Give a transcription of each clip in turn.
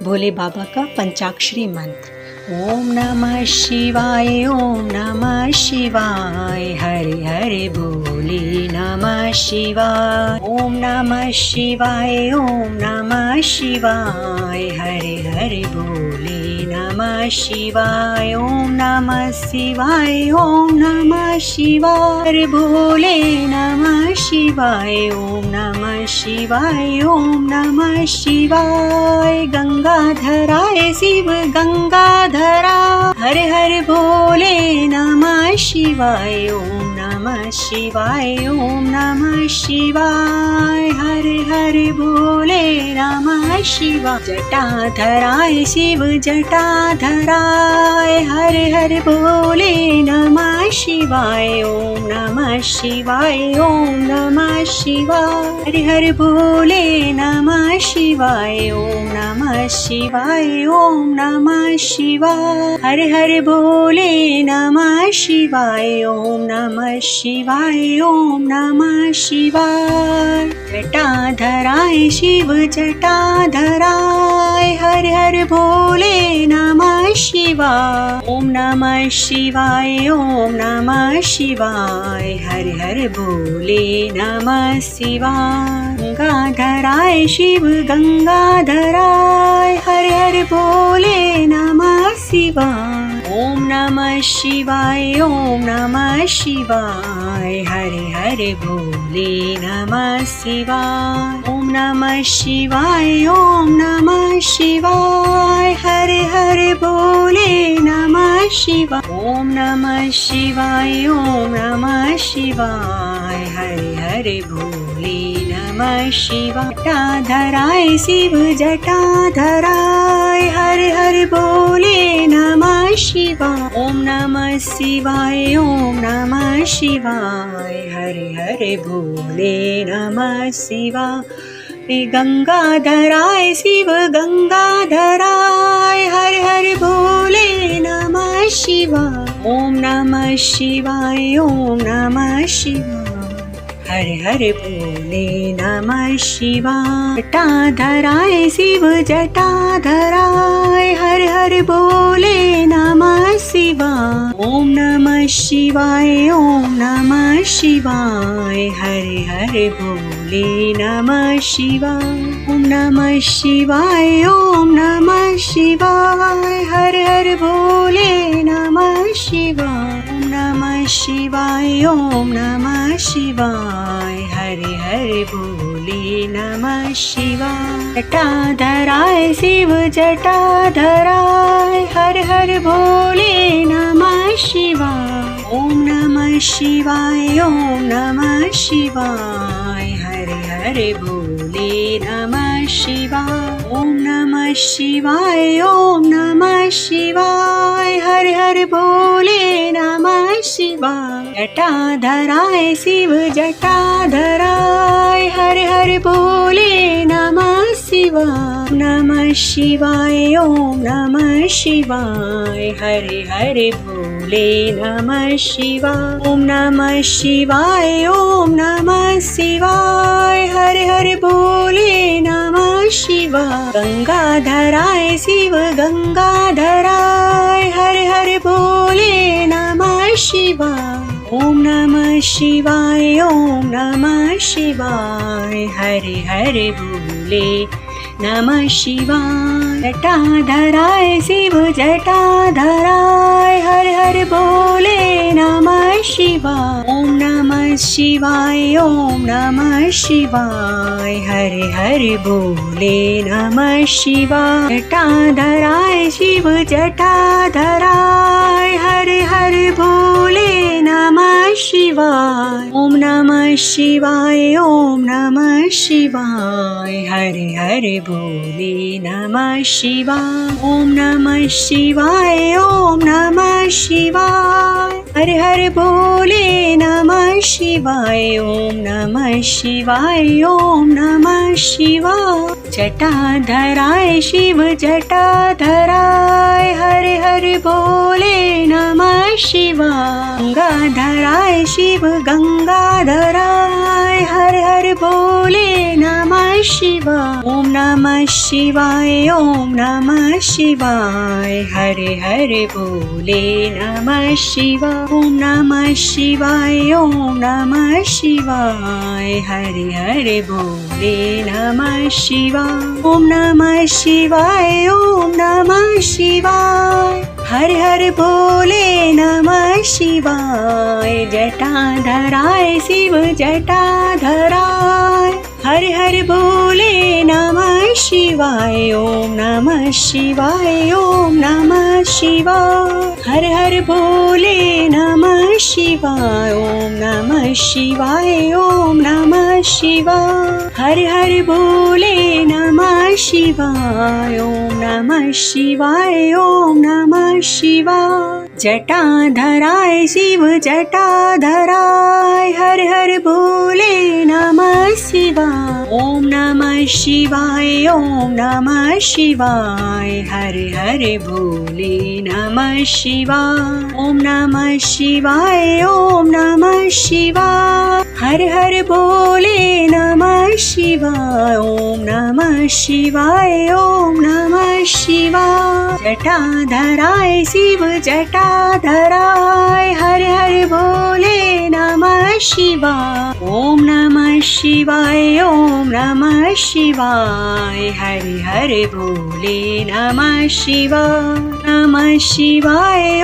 भोले बाबा का पंचाक्षरी मंत्र। ओम नमः शिवाय, ओम नमः शिवाय, हरे हरे बोले नमः शिवाय। ओम नमः शिवाय, ओम नमः शिवाय, हरे हरे बोले नमः शिवाय। ओम नमः शिवाय, ओम नमः शिवाय, हरे भोले नमः शिवाय। ओम नमः शिवाय, ओम नमः शिवाय। गंगाधराय शिव गंगाधरा, हरे हरे भोले नमः शिवाय। ओम नमः शिवाय, ओम नमः शिवाय, हरे हरे भोले नमः शिवाय। जटाधराय शिव जटाधराय, हरे हरे भोले नमः शिवाय। ओम नमः शिवाय, ओम नमः शिवाय, हरे हरे भोले नमः शिवाय। ओम नमः शिवाय, ओम नमः शिवाय, हरे हरे भोले नमः शिवाय। ओम नमः शिवाय, ओम नमः शिवाय। जटाधराय शिव जटाधराय, हरे हरे भोले नमः शिवाय। ओम नमः शिवाय, ओम नमः शिवाय, हरे हरे भोले नमः शिवाय। गंगाधराय शिव गंगाधराय, हरे हरे भोले नमः शिवाय। ओम नमः शिवाय, ओम नमः शिवाय, हरे हरे भोले नमः शिवाय। ओम नमः शिवाय, ओम नमः शिवाय, हरे हरे भोले नमः शिवाय। ओम नमः शिवाय, ओम नमः शिवाय, हरे हरे भोले नमः शिवाय। जटाधराय शिव जटाधराय, हरे हरे भोले नमः शिवाय। ओम नमः शिवाय, ओम नमः शिवाय, हरे हरे भोले नमः शिवाय। गंगाधराय शिव गंगाधराय, हरे हरे भोले नमः शिवाय। ओम नमः शिवाय, ओम नमः शिवाय, हरे हरे भोले नमः शिवाय। जटाधराय शिव जटाधराय, हरे हरे भोले नमः शिवाय। ओम नमः शिवाय, ओम नमः शिवाय, हरे हरे भोले नमः शिवाय। ओम नमः शिवाय, ओम नमः शिवाय, हरे हरे भोले नमः शिवाय। ओम नमः शिवाय, ओम नमः शिवाय, हरे हरे भोले नमः शिवाय। जटाधराय शिव जटाधराय, हरे हरे भोले नमः शिवाय। ओम नमः शिवाय, ओम नमः शिवाय, हरे हरे भोले नमः शिवाय। ओम नमः शिवाय, ओम नमः शिवाय, हरे हरे भोले नमः शिवाय। जटाधराय शिव जटाधराय, हरे हरे भोले नमः शिवाय। नमः शिवाय, ओम नमः शिवाय, हरे हरे भोले नमः शिवाय। ओम नमः शिवाय, ओम नमः शिवाय, हरे हरे भोले नमः शिवाय। गंगाधराय शिव गंगाधराय, हरे हरे भोले नमः शिवाय। ओम नमः शिवाय, ओम नमः शिवाय, हरे हरे भोले नमः शिवाय। जटाधराय शिव जटाधराय, हरे हरे भोले नमः शिवाय। ओम नमः शिवाय, ओम नमः शिवाय, हरे हरे भोले नमः शिवाय। जटाधराय शिव जटाधराय, हरे हरे भोले नमः शिवाय। ओम नमः शिवाय, ओम नमः शिवाय, हरे हरे भोले नमः शिवाय। ओम नमः शिवाय, ओम नमः शिवाय, हरे हरे भोले नमः शिवाय। ओम नमः शिवाय, ओम नमः शिवाय। जटाधराय शिव जटाधराय, हरे हरे भोले नमः शिवाय। गंगाधराय शिव गंगाधराय, हरे हरे भोले नमः शिवाय ॐ नमः शिवाय ॐ नमः शिवाय हरे हरे बोले नमः शिवाय ॐ नमः शिवाय ॐ नमः शिवाय हरे हरे बोले नमः शिवाय ॐ नमः शिवाय ॐ नमः शिवाय हरे हरे बोले नमः शिवाय जटाधराय शिव जटाधराय हरे हरे बोले नमः शिवाय ॐ नमः शिवाय ॐ नमः शिवाय हरे हरे बोले नमः शिवाय ॐ नमः शिवाय ॐ नमः शिवाय हरे हरे बोले नमः शिवाय ॐ नमः शिवाय ॐ नमः शिवाय जटाधराय शिव जटाधराय हरे हरे बोले नमः शिवाय ॐ नमः शिवाय ॐ नमः शिवाय हरे हरे बोले नमः शिवाय ॐ नमः शिवाय ॐ नमः शिवाय हरे हरे बोले नमः शिवाय ॐ नमः शिवाय ॐ नमः शिवाय जटाधराय शिव जटाधराय हरे हरे बोले नमः शिवाय ॐ नमः शिवाय ॐ नमः शिवाय हरे हरे बोले नमः शिवाय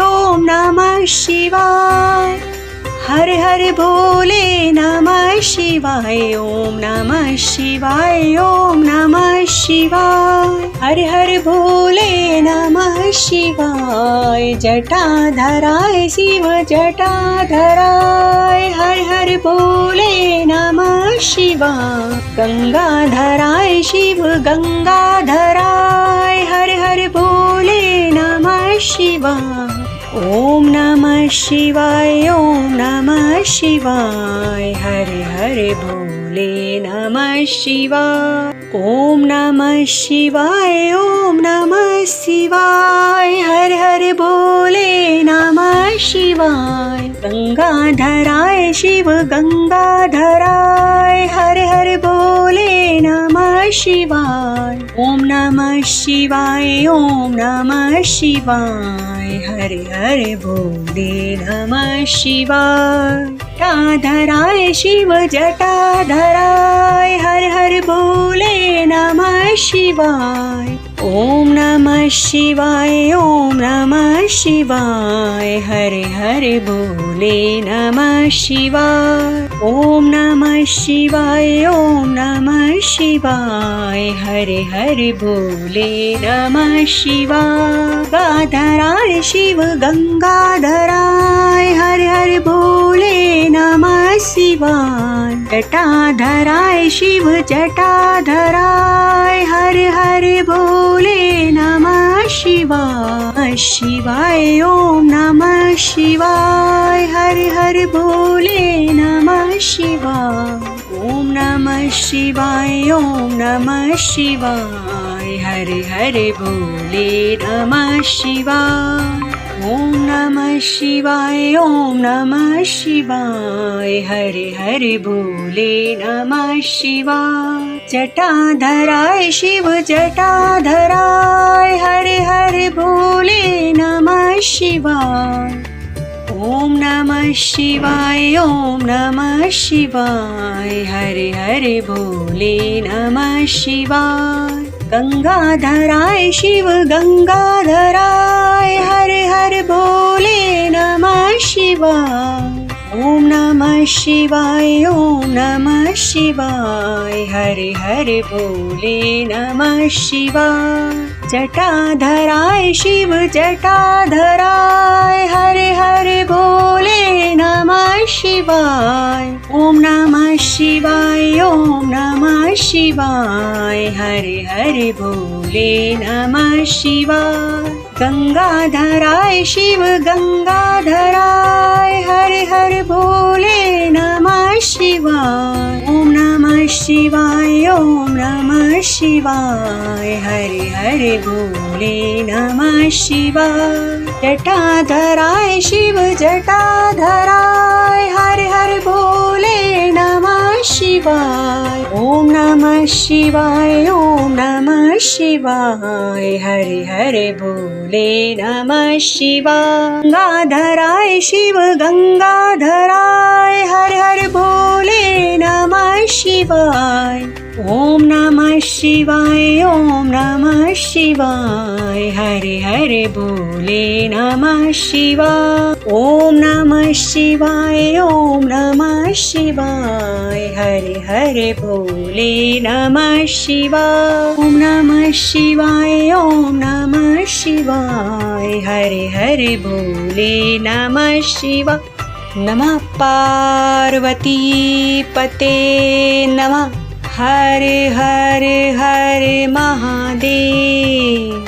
ॐ नमः शिवाय हरे हरे बोले नमः शिवाय ॐ नमः शिवाय ॐ नमः शिवाय हरे हरे बोले नमः शिवाय जटाधराय शिव जटाधराय हरे हरे बोले नमः शिवाय गंगाधराय शिव गंगाधराय हरे हरे बोले नमः शिवाय ॐ नमः शिवाय ॐ नमः शिवाय हरे हरे बोले नमः शिवाय ॐ नमः शिवाय ॐ नमः शिवाय हरे हरे बोले नमः शिवाय गंगाधराय शिव गंगाधराय हरे हरे बोले नमः शिवाय ॐ नमः शिवाय ॐ नमः शिवाय हरे हरे बोले नमः शिवाय जटाधराय शिव जटाधराय हरे हरे बोले नमः शिवाय ॐ नमः शिवाय ॐ नमः शिवाय हरे हरे बोले नमः शिवाय ॐ नमः शिवाय ॐ नमः शिवाय हरे हरे बोले नमः शिवाय गंगाधराय शिव गंगाधराय हरे हरे बोले नमः शिवाय जटाधराय शिव जटाधराय हरे हरे बोले नमः शिवाय शिवाय ॐ नमः शिवाय हरे हरे बोले नमः शिवाय ॐ नमः शिवाय ॐ नमः शिवाय हरे हरे बोले नमः शिवाय ॐ नमः शिवाय ॐ नमः शिवाय हरे हरे बोले नमः शिवाय जटाधराय शिव जटाधराय हरे हरे बोले नमः शिवाय ॐ नमः शिवाय ॐ नमः शिवाय हरे हरे बोले नमः शिवाय गंगाधराय शिव गंगाधराय हरे हरे बोले नमः शिवाय ॐ नमः शिवाय ॐ नमः शिवाय हरे हरे बोले नमः शिवाय जटाधराय शिव जटाधराय हरे हरे बोले नमः शिवाय ॐ नमः शिवाय ॐ नमः शिवाय हरे हरे बोले नमः शिवाय गंगाधराय शिव गंगाधराय हरे हरे बोले नमः शिवाय ॐ नमः शिवाय ॐ नमः शिवाय हरे हरे बोले नमः शिवाय जटाधराय शिव जटाधराय हरे हरे बोले नमः शिवाय ॐ नमः शिवाय ओम नमः शिवाय हरे हरे बोले नमः शिवाय गंगाधराय शिव गंगाधराय हर हर बोले नमः शिवाय ओम नमः शिवाय ओम नमः शिवाय हरे हरे बोले नमः शिवाय ओम नमः शिवाय ओम नमः शिवाय हरे हरे बोले नमः शिवाय ओम नमः शिवाय ओम नमः शिवाय हरे हरे बोले नमः शिवाय नमः पार्वती पते नमः हरे हरे हरे महादेव।